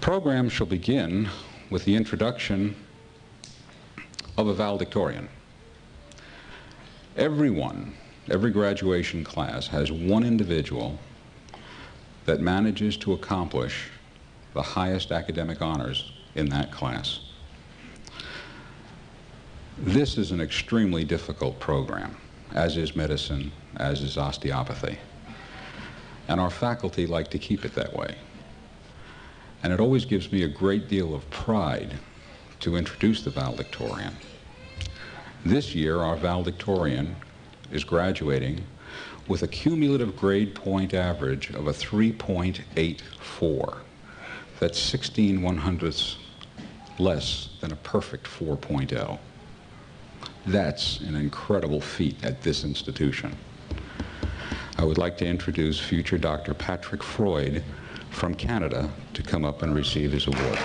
program shall begin with the introduction of a valedictorian. Every graduation class has one individual that manages to accomplish the highest academic honors in that class. This is an extremely difficult program, as is medicine, as is osteopathy. And our faculty like to keep it that way. And it always gives me a great deal of pride to introduce the valedictorian. This year, our valedictorian is graduating with a cumulative grade point average of a 3.84. That's 16/100ths less than a perfect 4.0. That's an incredible feat at this institution. I would like to introduce future Dr. Patrick Freud from Canada to come up and receive his award.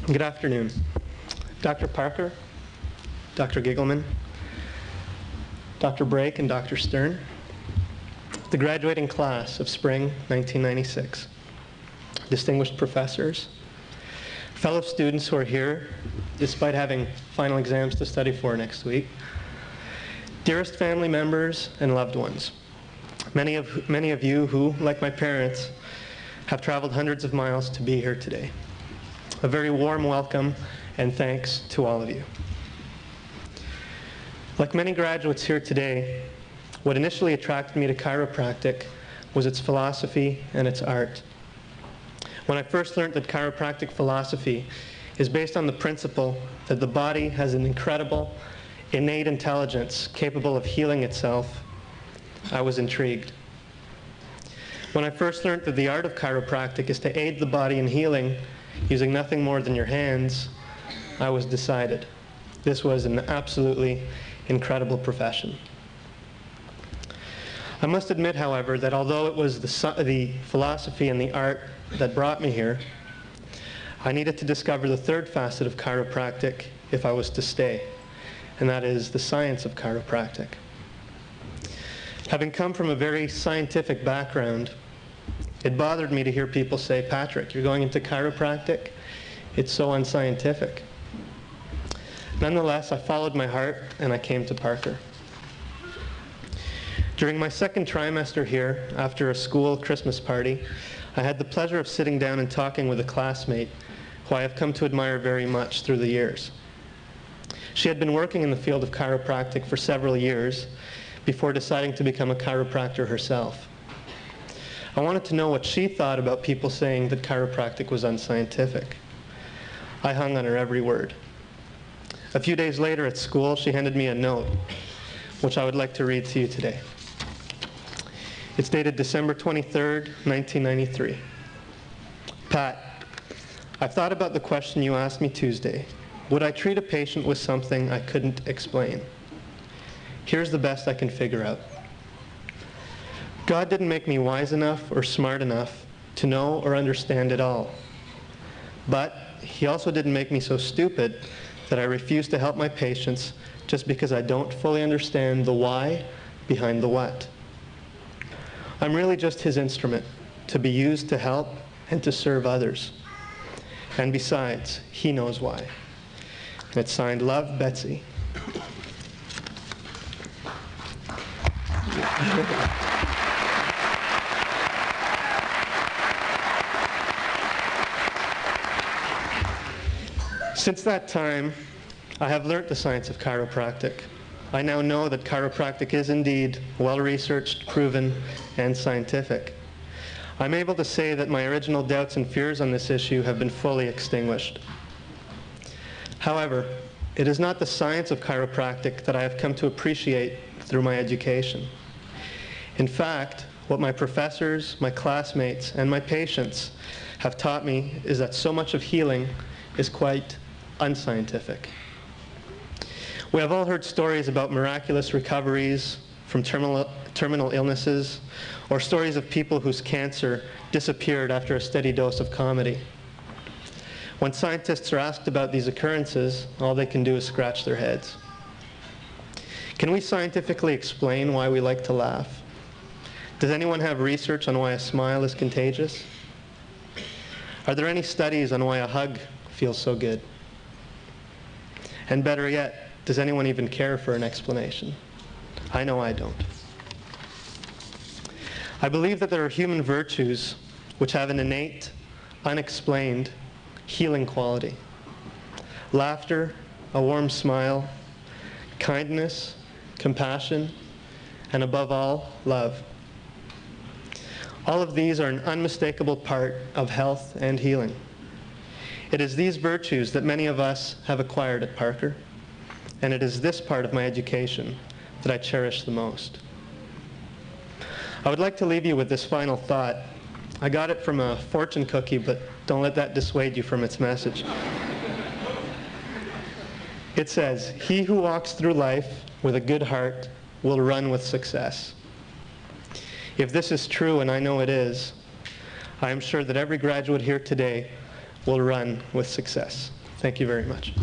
Good afternoon. Dr. Parker, Dr. Giggleman, Dr. Brake, and Dr. Stern, the graduating class of spring 1996, distinguished professors, fellow students who are here despite having final exams to study for next week, dearest family members and loved ones, many of you who, like my parents, have traveled hundreds of miles to be here today. A very warm welcome and thanks to all of you. Like many graduates here today, what initially attracted me to chiropractic was its philosophy and its art. When I first learned that chiropractic philosophy is based on the principle that the body has an incredible, innate intelligence capable of healing itself, I was intrigued. When I first learned that the art of chiropractic is to aid the body in healing using nothing more than your hands, I was decided. This was an absolutely incredible profession. I must admit, however, that although it was the philosophy and the art that brought me here, I needed to discover the third facet of chiropractic if I was to stay, and that is the science of chiropractic. Having come from a very scientific background, it bothered me to hear people say, "Patrick, you're going into chiropractic? It's so unscientific." Nonetheless, I followed my heart and I came to Parker. During my second trimester here, after a school Christmas party, I had the pleasure of sitting down and talking with a classmate who I have come to admire very much through the years. She had been working in the field of chiropractic for several years before deciding to become a chiropractor herself. I wanted to know what she thought about people saying that chiropractic was unscientific. I hung on her every word. A few days later at school, she handed me a note, which I would like to read to you today. It's dated December 23rd, 1993. Pat, I've thought about the question you asked me Tuesday. Would I treat a patient with something I couldn't explain? Here's the best I can figure out. God didn't make me wise enough or smart enough to know or understand it all. But He also didn't make me so stupid that I refuse to help my patients just because I don't fully understand the why behind the what. I'm really just His instrument to be used to help and to serve others. And besides, He knows why. And it's signed, Love, Betsy. Since that time, I have learnt the science of chiropractic. I now know that chiropractic is indeed well-researched, proven, and scientific. I'm able to say that my original doubts and fears on this issue have been fully extinguished. However, it is not the science of chiropractic that I have come to appreciate through my education. In fact, what my professors, my classmates, and my patients have taught me is that so much of healing is quite unscientific. We have all heard stories about miraculous recoveries, from terminal illnesses, or stories of people whose cancer disappeared after a steady dose of comedy. When scientists are asked about these occurrences, all they can do is scratch their heads. Can we scientifically explain why we like to laugh? Does anyone have research on why a smile is contagious? Are there any studies on why a hug feels so good? And better yet, does anyone even care for an explanation? I know I don't. I believe that there are human virtues which have an innate, unexplained, healing quality. Laughter, a warm smile, kindness, compassion, and above all, love. All of these are an unmistakable part of health and healing. It is these virtues that many of us have acquired at Parker, and it is this part of my education that I cherish the most. I would like to leave you with this final thought. I got it from a fortune cookie, but don't let that dissuade you from its message. It says, "He who walks through life with a good heart will run with success." If this is true, and I know it is, I am sure that every graduate here today will run with success. Thank you very much.